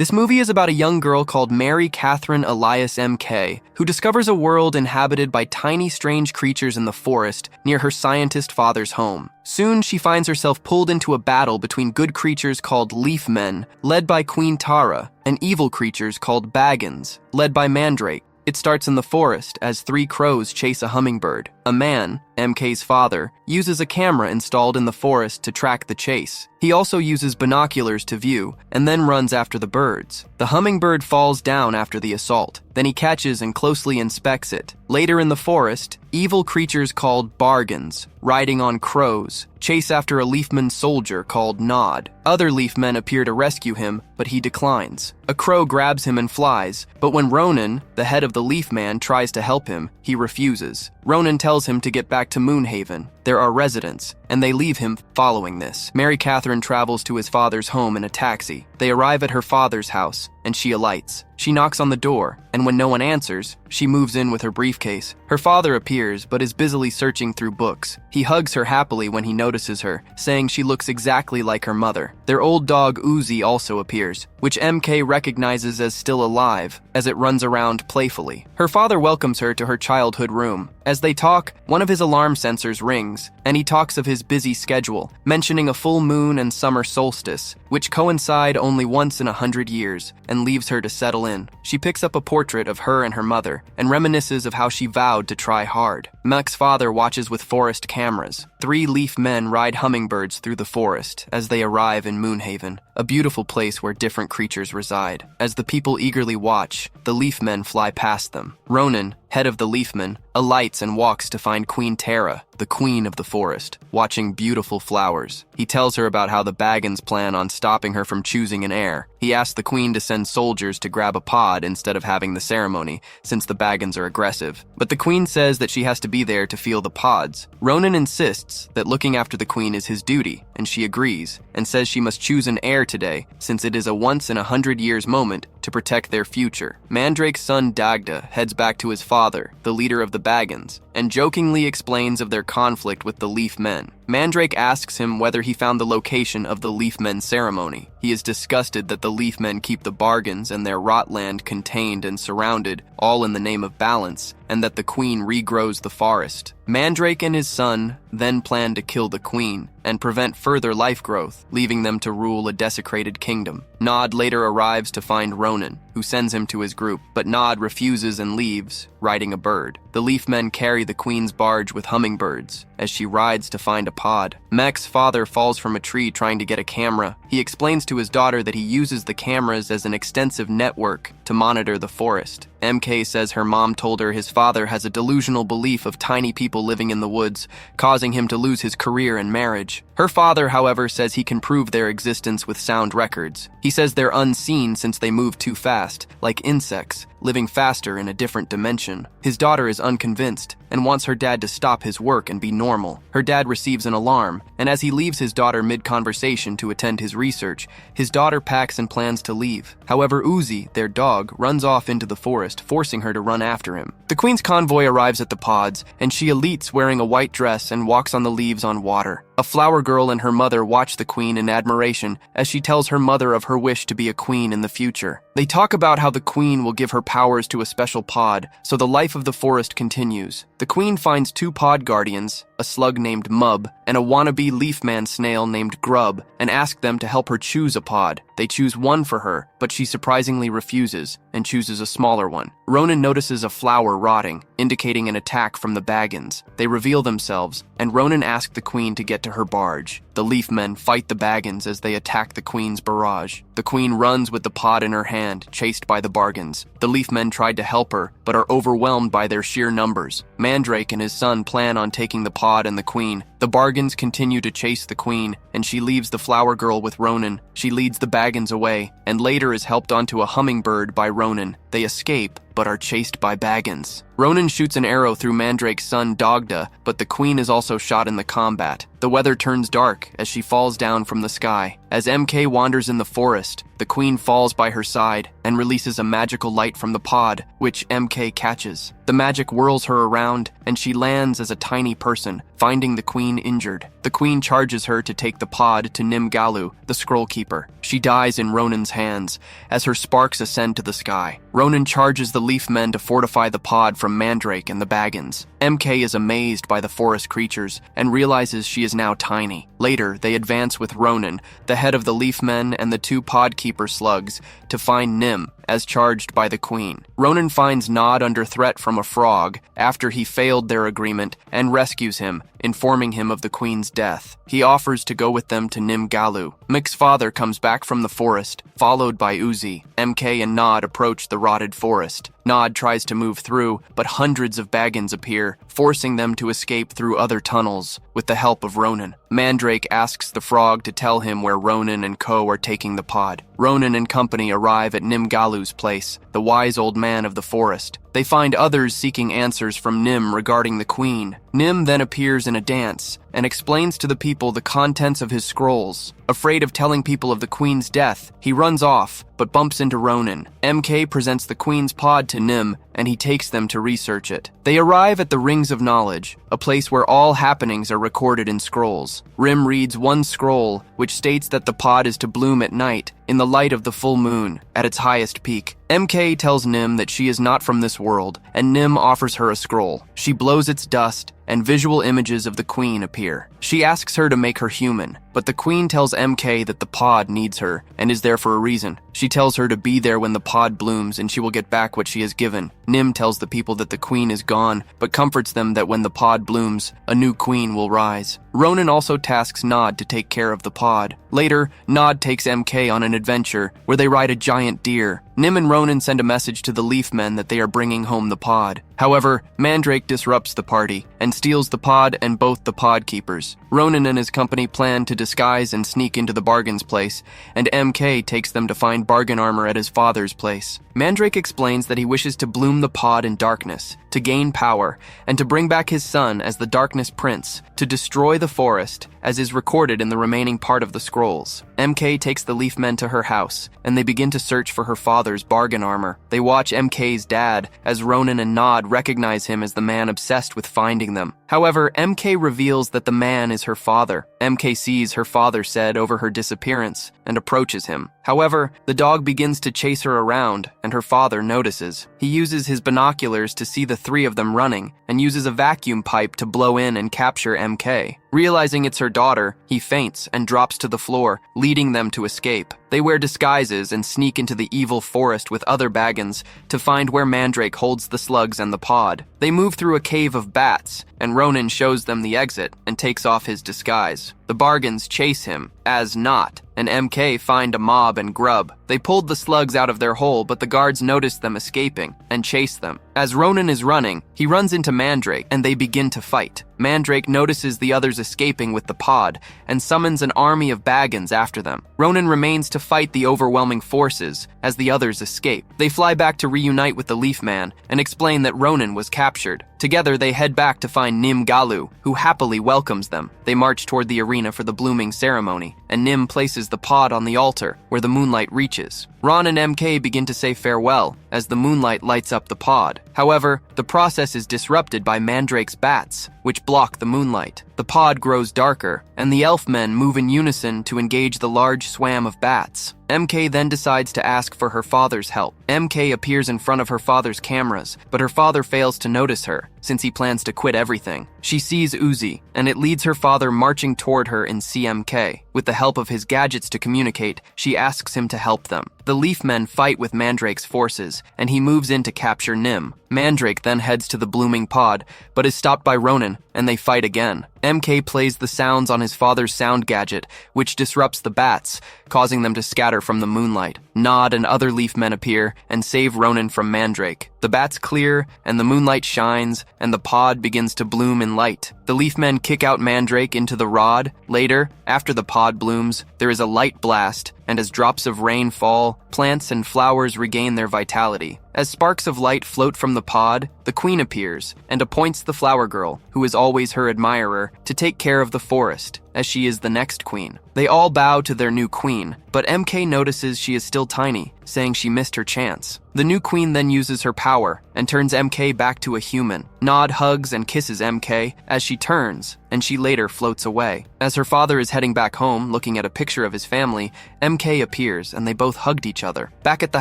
This movie is about a young girl called Mary Catherine Elias M.K., who discovers a world inhabited by tiny, strange creatures in the forest near her scientist father's home. Soon, she finds herself pulled into a battle between good creatures called Leaf Men, led by Queen Tara, and evil creatures called Baggins, led by Mandrake. It starts in the forest as three crows chase a hummingbird. A man, MK's father, uses a camera installed in the forest to track the chase. He also uses binoculars to view, and then runs after the birds. The hummingbird falls down after the assault. Then he catches and closely inspects it. Later in the forest, evil creatures called Bargains, riding on crows, chase after a Leafman soldier called Nod. Other Leafmen appear to rescue him, but he declines. A crow grabs him and flies, but when Ronan, the head of the Leafman, tries to help him, he refuses. Ronan tells him to get back to Moonhaven. There are residents, and they leave him following this. Mary Catherine travels to his father's home in a taxi. They arrive at her father's house, and she alights. She knocks on the door, and when no one answers, she moves in with her briefcase. Her father appears, but is busily searching through books. He hugs her happily when he notices her, saying she looks exactly like her mother. Their old dog Uzi also appears, which MK recognizes as still alive, as it runs around playfully. Her father welcomes her to her childhood room. As they talk, one of his alarm sensors rings, and he talks of his busy schedule, mentioning a full moon and summer solstice, which coincide only once in 100 years, and leaves her to settle in. She picks up a portrait of her and her mother, and reminisces of how she vowed to try hard. Mek's father watches with forest cameras. Three Leaf Men ride hummingbirds through the forest as they arrive in Moonhaven, a beautiful place where different creatures reside. As the people eagerly watch, the Leaf Men fly past them. Ronan, head of the Leafmen, alights and walks to find Queen Tara, the queen of the forest, watching beautiful flowers. He tells her about how the Baggins plan on stopping her from choosing an heir. He asks the queen to send soldiers to grab a pod instead of having the ceremony, since the Baggins are aggressive. But the queen says that she has to be there to feel the pods. Ronan insists that looking after the queen is his duty, and she agrees, and says she must choose an heir today, since it is a once-in-100 years moment to protect their future. Mandrake's son Dagda heads back to his father, the leader of the Baggins, and jokingly explains of their conflict with the Leaf Men. Mandrake asks him whether he found the location of the Leaf Men ceremony. He is disgusted that the Leaf Men keep the Bargains and their rot land contained and surrounded, all in the name of balance, and that the queen regrows the forest. Mandrake and his son then plan to kill the queen and prevent further life growth, leaving them to rule a desecrated kingdom. Nod later arrives to find Ronan, who sends him to his group, but Nod refuses and leaves, riding a bird. The Leaf Men carry the queen's barge with hummingbirds as she rides to find a pod. Mek's father falls from a tree trying to get a camera. He explains to his daughter that he uses the cameras as an extensive network to monitor the forest. MK says her mom told her his father has a delusional belief of tiny people living in the woods, causing him to lose his career and marriage. Her father, however, says he can prove their existence with sound records. He says they're unseen since they move too fast, like insects, living faster in a different dimension. His daughter is unconvinced and wants her dad to stop his work and be normal. Her dad receives an alarm, and as he leaves his daughter mid-conversation to attend his research, his daughter packs and plans to leave. However, Uzi, their dog, runs off into the forest, forcing her to run after him. The queen's convoy arrives at the pods, and she alights wearing a white dress and walks on the leaves on water. A flower girl and her mother watch the queen in admiration as she tells her mother of her wish to be a queen in the future. They talk about how the queen will give her powers to a special pod, so the life of the forest continues. The queen finds two pod guardians, a slug named Mub, and a wannabe Leafman snail named Grub, and asks them to help her choose a pod. They choose one for her, but she surprisingly refuses and chooses a smaller one. Ronan notices a flower rotting, indicating an attack from the Baggins. They reveal themselves, and Ronan asks the queen to get to her barge. The Leaf Men fight the Baggins as they attack the queen's barrage. The queen runs with the pod in her hand, chased by the Bargains. The Leaf Men tried to help her, but are overwhelmed by their sheer numbers. Mandrake and his son plan on taking the pod and the queen. The Bargains continue to chase the queen, and she leaves the flower girl with Ronan. She leads the Baggins away, and later is helped onto a hummingbird by Ronan. They escape, but are chased by Baggins. Ronan shoots an arrow through Mandrake's son Dagda, but the queen is also shot in the combat. The weather turns dark as she falls down from the sky. As MK wanders in the forest, the queen falls by her side and releases a magical light from the pod, which MK catches. The magic whirls her around, and she lands as a tiny person, finding the queen injured. The queen charges her to take the pod to Nimgalu, the scroll keeper. She dies in Ronan's hands as her sparks ascend to the sky. Ronan charges the leaf men to fortify the pod from Mandrake and the Baggins. MK is amazed by the forest creatures and realizes she is now tiny. Later, they advance with Ronan, the head of the leaf men and the two podkeeper slugs, to find Nim, as charged by the queen. Ronan finds Nod under threat from a frog after he failed their agreement and rescues him, informing him of the queen's death. He offers to go with them to Nimgalu. Mick's father comes back from the forest, followed by Uzi. MK and Nod approach the rotted forest. Nod tries to move through, but hundreds of Baggins appear, forcing them to escape through other tunnels with the help of Ronan. Mandrake asks the frog to tell him where Ronan and co are taking the pod. Ronan and company arrive at Nimgalu's place, the wise old man of the forest. They find others seeking answers from Nim regarding the queen. Nim then appears in a dance and explains to the people the contents of his scrolls. Afraid of telling people of the queen's death, he runs off, but bumps into Ronan. MK presents the queen's pod to Nim, and he takes them to research it. They arrive at the Rings of Knowledge, a place where all happenings are recorded in scrolls. Rim reads one scroll, which states that the pod is to bloom at night, in the light of the full moon, at its highest peak. MK tells Nim that she is not from this world, and Nim offers her a scroll. She blows its dust, and visual images of the queen appear. She asks her to make her human, but the queen tells MK that the pod needs her and is there for a reason. She tells her to be there when the pod blooms and she will get back what she has given. Nim tells the people that the queen is gone, but comforts them that when the pod blooms, a new queen will rise. Ronan also tasks Nod to take care of the pod. Later, Nod takes MK on an adventure where they ride a giant deer. Nim and Ronan send a message to the leaf men that they are bringing home the pod. However, Mandrake disrupts the party and steals the pod and both the pod keepers. Ronan and his company plan to disguise and sneak into the Bargain's place, and MK takes them to find Bargain armor at his father's place. Mandrake explains that he wishes to bloom the pod in darkness, to gain power, and to bring back his son as the Darkness Prince, to destroy the forest, as is recorded in the remaining part of the scrolls. MK takes the leaf men to her house, and they begin to search for her father's Bargain armor. They watch MK's dad, as Ronan and Nod recognize him as the man obsessed with finding them. However, MK reveals that the man is her father. MK sees her father said over her disappearance, and approaches him. However, the dog begins to chase her around, and her father notices. He uses his binoculars to see the three of them running, and uses a vacuum pipe to blow in and capture MK. Realizing it's her daughter, he faints and drops to the floor, leading them to escape. They wear disguises and sneak into the evil forest with other Baggins to find where Mandrake holds the slugs and the pod. They move through a cave of bats, and Ronan shows them the exit and takes off his disguise. The Bargains chase him, as not, and MK find a mob and grub. They pulled the slugs out of their hole, but the guards notice them escaping and chase them. As Ronan is running, he runs into Mandrake, and they begin to fight. Mandrake notices the others escaping with the pod and summons an army of Baggins after them. Ronan remains to fight the overwhelming forces as the others escape. They fly back to reunite with the Leaf Man and explain that Ronan was captured. Together, they head back to find Nimgalu, who happily welcomes them. They march toward the arena for the blooming ceremony, and Nim places the pod on the altar, where the moonlight reaches. Ron and MK begin to say farewell, as the moonlight lights up the pod. However, the process is disrupted by Mandrake's bats, which block the moonlight. The pod grows darker, and the elf men move in unison to engage the large swam of bats. MK then decides to ask for her father's help. MK appears in front of her father's cameras, but her father fails to notice her, since he plans to quit everything. She sees Uzi, and it leads her father marching toward her in CMK. With the help of his gadgets to communicate, she asks him to help them. The Leaf Men fight with Mandrake's forces, and he moves in to capture Nim. Mandrake then heads to the blooming pod, but is stopped by Ronan, and they fight again. MK plays the sounds on his father's sound gadget, which disrupts the bats, causing them to scatter from the moonlight. Nod and other Leaf Men appear and save Ronan from Mandrake. The bats clear, and the moonlight shines, and the pod begins to bloom in light. The Leaf Men kick out Mandrake into the rod. Later, after the pod blooms, there is a light blast, and as drops of rain fall, plants and flowers regain their vitality. As sparks of light float from the pod, the queen appears and appoints the flower girl, who is always her admirer, to take care of the forest, as she is the next queen. They all bow to their new queen, but MK notices she is still tiny, saying she missed her chance. The new queen then uses her power and turns MK back to a human. Nod hugs and kisses MK as she turns, and she later floats away. As her father is heading back home, looking at a picture of his family, MK appears and they both hugged each other. Back at the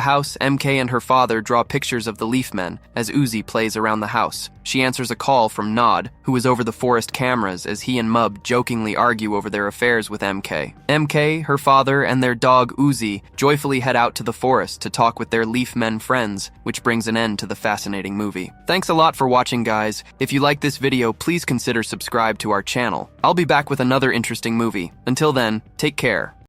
house, MK and her father draw pictures of the Leaf Men as Uzi plays around the house. She answers a call from Nod, who is over the forest cameras as he and Mub jokingly argue over their affairs with MK. MK, her father, and their dog Uzi joyfully head out to the forest to talk with their Leaf Men friends, which brings an end to the fascinating movie. Thanks a lot for watching, guys. If you like this video, please consider subscribe to our channel. I'll be back with another interesting movie. Until then, take care.